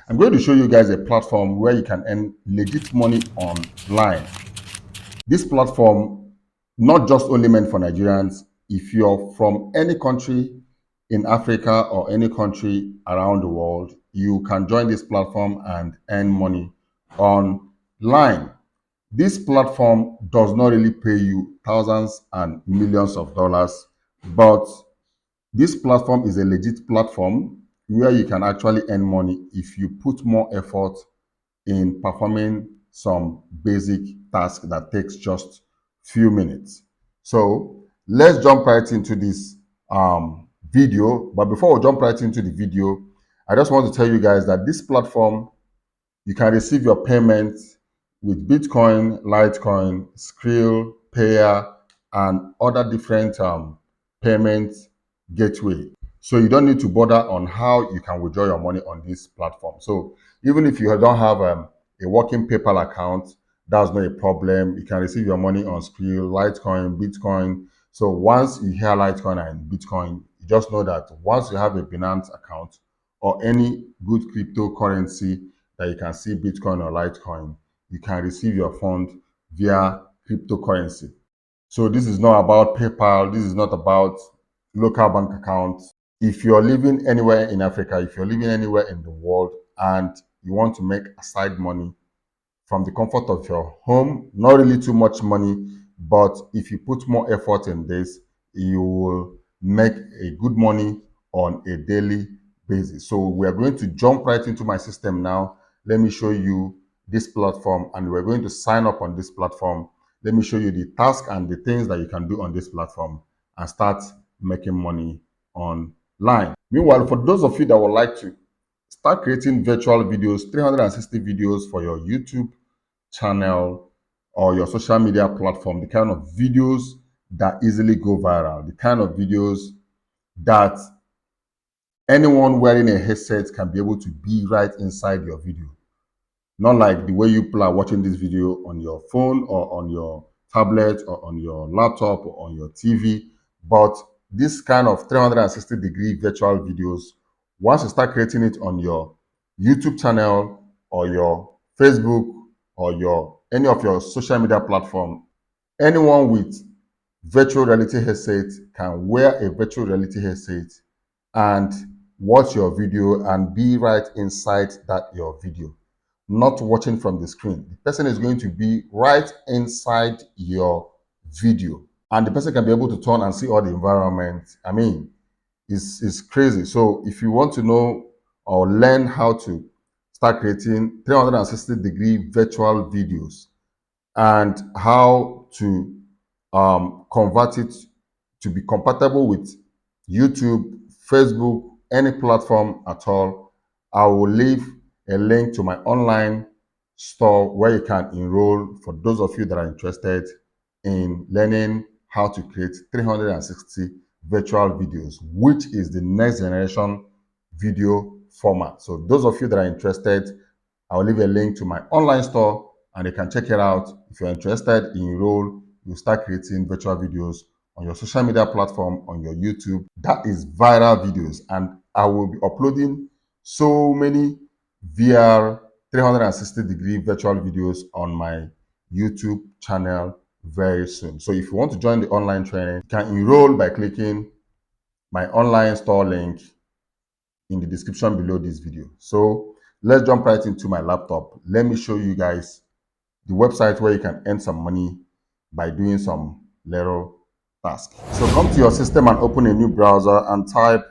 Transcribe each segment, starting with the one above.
I'm going to show you guys a platform where you can earn legit money online. This platform, not just only meant for Nigerians. If you're from any country in Africa or any country around the world, you can join this platform and earn money online. This platform does not really pay you thousands and millions of dollars, but this platform is a legit platform where you can actually earn money if you put more effort in performing some basic task that takes just few minutes. So let's jump right into this video. But before we jump right into the video, I just want to tell you guys that this platform, you can receive your payment with Bitcoin, Litecoin, Skrill, Payer, and other different payment gateway. So you don't need to bother on how you can withdraw your money on this platform. So even if you don't have a working PayPal account, that's not a problem. You can receive your money on Skrill, Litecoin, Bitcoin. So once you hear Litecoin and Bitcoin, you just know that once you have a Binance account or any good cryptocurrency that you can see Bitcoin or Litecoin, you can receive your fund via cryptocurrency. So this is not about PayPal. This is not about local bank accounts. If you're living anywhere in Africa, if you're living anywhere in the world and you want to make aside money from the comfort of your home, not really too much money, but if you put more effort in this, you will make a good money on a daily basis. So we are going to jump right into my system now. Let me show you this platform and we're going to sign up on this platform. Let me show you the task and the things that you can do on this platform and start making money online. Meanwhile, for those of you that would like to start creating virtual videos, 360 videos for your YouTube channel or your social media platform, the kind of videos that easily go viral, the kind of videos that anyone wearing a headset can be able to be right inside your video. Not like the way you people are watching this video on your phone or on your tablet or on your laptop or on your TV, but this kind of 360-degree virtual videos, once you start creating it on your YouTube channel or your Facebook or your any of your social media platform, anyone with virtual reality headset can wear a virtual reality headset and watch your video and be right inside that your video, not watching from the screen. The person is going to be right inside your video and the person can be able to turn and see all the environment. I mean, it's crazy. So if you want to know or learn how to start creating 360-degree virtual videos and how to convert it to be compatible with YouTube, Facebook, any platform at all, I will leave a link to my online store where you can enroll for those of you that are interested in learning how to create 360 virtual videos, which is the next generation video format. So those of you that are interested, I'll leave a link to my online store and you can check it out. If you're interested, enroll, you start creating virtual videos on your social media platform, on your YouTube. That is viral videos. And I will be uploading so many VR 360-degree virtual videos on my YouTube channel very soon. So if you want to join the online training, you can enroll by clicking my online store link in the description below this video. So let's jump right into my laptop. Let me show you guys the website where you can earn some money by doing some little task. So come to your system and open a new browser and type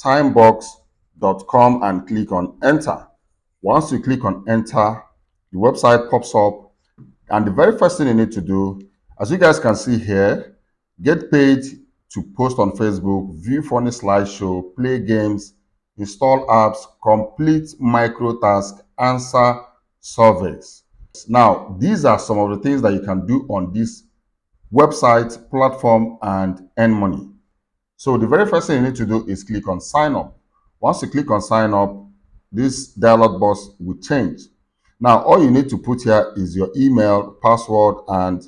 timebox.com and click on enter. Once you click on enter, the website pops up and the very first thing you need to do, as you guys can see here, get paid to post on Facebook, view funny slideshow, play games, install apps, complete micro tasks, answer surveys. Now, these are some of the things that you can do on this website platform and earn money. So the very first thing you need to do is click on sign up. Once you click on sign up, this dialog box will change. Now, all you need to put here is your email, password, and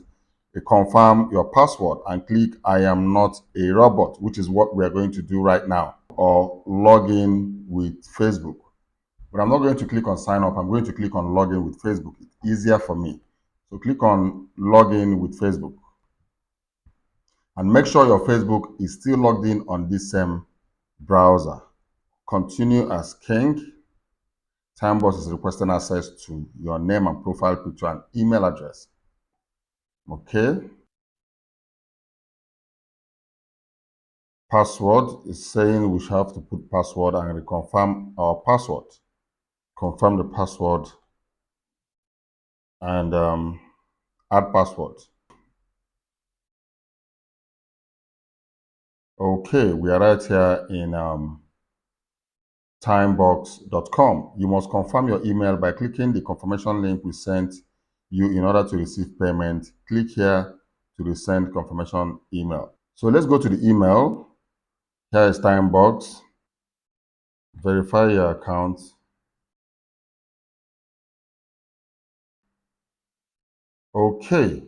confirm your password and click I am not a robot, which is what we are going to do right now, or log in with Facebook. But I'm not going to click on sign up. I'm going to click on login with Facebook. It's easier for me. So click on login with Facebook. And make sure your Facebook is still logged in on this same browser. Continue as King. Timebox is requesting access to your name and profile picture and email address. Okay. Password is saying we should have to put password and reconfirm our password. Confirm the password and add password. Okay, we are right here in timebox.com. You must confirm your email by clicking the confirmation link we sent you in order to receive payment. Click here to resend confirmation email. So let's go to the email. Here is Timebox. Verify your account. Okay,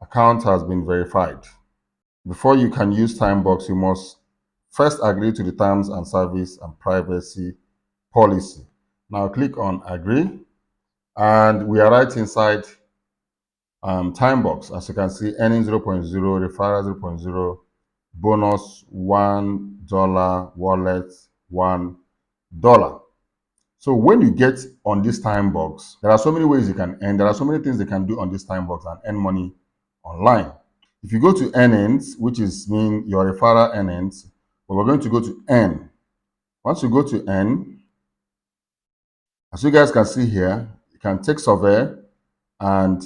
account has been verified. Before you can use Timebox, you must first agree to the terms and service and privacy policy. Now click on agree, and we are right inside Timebox. As you can see, earning 0.0, referral 0.0, bonus $1, wallet $1. So when you get on this Timebox, there are so many ways you can earn. There are so many things they can do on this Timebox and earn money online. If you go to earnings, which is mean your referral earnings, but we're going to go to earn. Once you go to earn, as you guys can see here, you can take survey and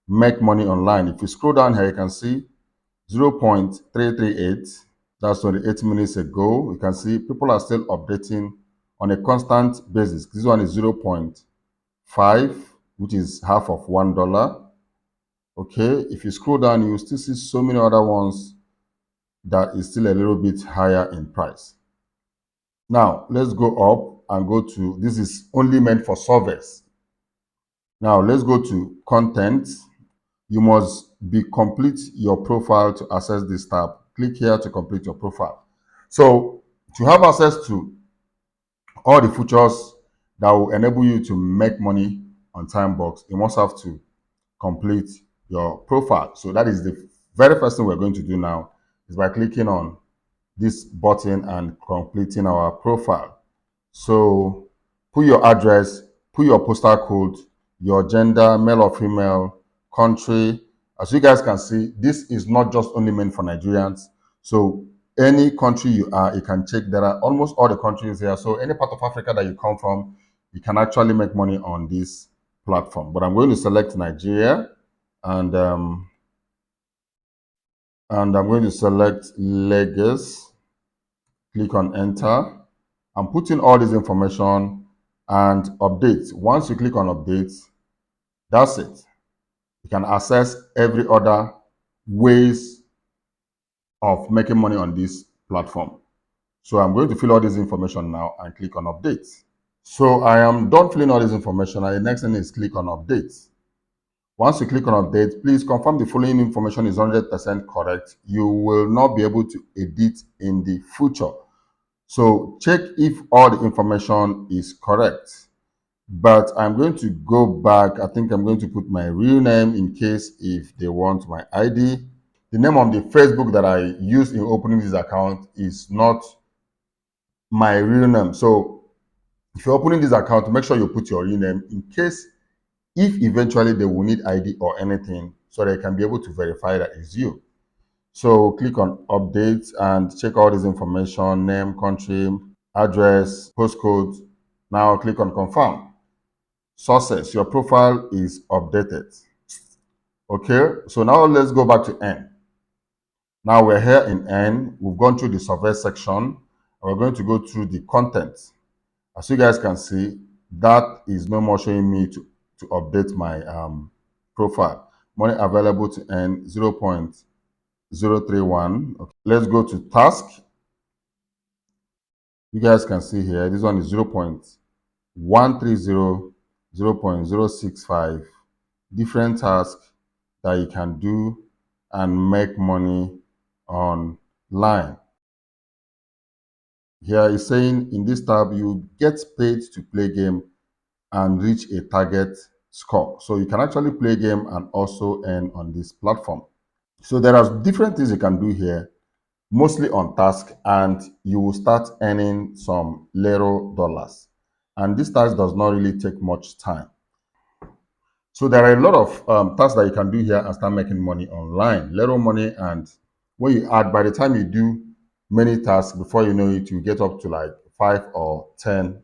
make money online. If you scroll down here, you can see 0.338. That's 28 minutes ago. You can see people are still updating on a constant basis. This one is 0.5, which is half of $1. Okay, if you scroll down, you will still see so many other ones that is still a little bit higher in price. Now, let's go up and go to, this is only meant for surveys. Now, let's go to content. You must be complete your profile to access this tab. Click here to complete your profile. So, to have access to all the features that will enable you to make money on Timebox, you must have to complete your profile. So that is the very first thing we're going to do now, is by clicking on this button and completing our profile. So put your address, put your postal code, your gender, male or female, country. As you guys can see, this is not just only meant for Nigerians. So any country you are, you can check. There are almost all the countries here. So any part of Africa that you come from, you can actually make money on this platform. But I'm going to select Nigeria, and I'm going to select Lagos. Click on enter. I'm putting all this information and update. Once you click on update, that's it. You can access every other ways of making money on this platform. So I'm going to fill all this information now and click on update. So I am done filling all this information, and the next thing is click on update. Once you click on update, please confirm the following information is 100% correct. You will not be able to edit in the future. So check if all the information is correct. But I'm going to go back. I think I'm going to put my real name in case if they want my ID. The name of the Facebook that I used in opening this account is not my real name. So if you're opening this account, make sure you put your real name in case if eventually they will need ID or anything, so they can be able to verify that it's you. So click on update and check all this information: name, country, address, postcode. Now click on confirm. Success, your profile is updated. Okay, so now let's go back to N. Now we're here in N. We've gone through the survey section, and we're going to go through the content. As you guys can see, that is no more showing me to update my profile. Money available to earn 0.031. Okay. Let's go to task. You guys can see here, this one is 0.130, 0.065. Different tasks that you can do and make money online. Here is saying in this tab, you get paid to play game and reach a target score. So you can actually play game and also earn on this platform. So there are different things you can do here, mostly on task, and you will start earning some Lero dollars. And this task does not really take much time. So there are a lot of tasks that you can do here and start making money online, Lero money. And when you add, by the time you do many tasks, before you know it, you get up to like $5 or $10.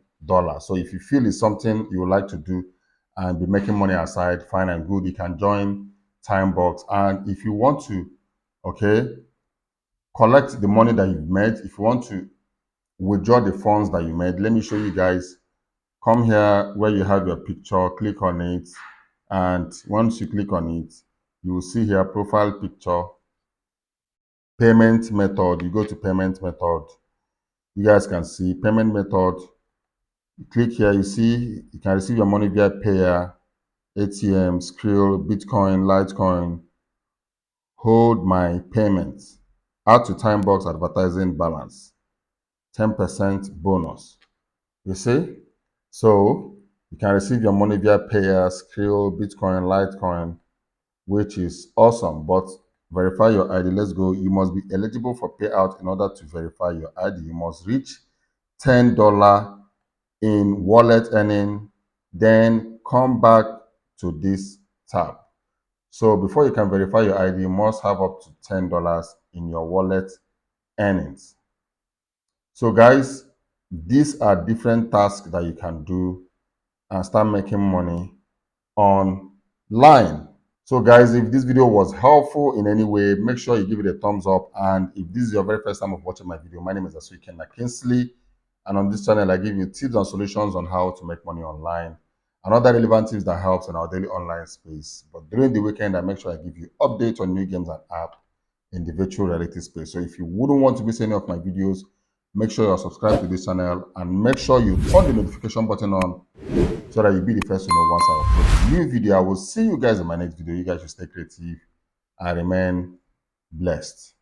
So if you feel it's something you would like to do and be making money aside, fine and good, you can join Timebox. And if you want to, okay, collect the money that you've made, if you want to withdraw the funds that you made, let me show you guys. Come here where you have your picture, click on it, and once you click on it, you will see here profile picture, payment method. You go to payment method. You guys can see payment method. You click here, you see you can receive your money via Payer, ATM, Skrill, Bitcoin, Litecoin. Hold my payments. Add to Timebox advertising balance. 10% bonus. You see? So you can receive your money via Payer, Skrill, Bitcoin, Litecoin, which is awesome. But verify your ID. Let's go. You must be eligible for payout in order to verify your ID. You must reach $10 in wallet earning, then come back to this tab. So before you can verify your ID, you must have up to $10 in your wallet earnings. So guys, these are different tasks that you can do and start making money online. So guys, if this video was helpful in any way, make sure you give it a thumbs up. And if this is your very first time of watching my video, my name is Asu Ikenna Kingsley. And on this channel, I give you tips and solutions on how to make money online and other relevant tips that helps in our daily online space. But during the weekend, I make sure I give you updates on new games and apps in the virtual reality space. So if you wouldn't want to miss any of my videos, make sure you're subscribed to this channel and make sure you turn the notification button on so that you'll be the first to know once I upload a new video. I will see you guys in my next video. You guys should stay creative and remain blessed.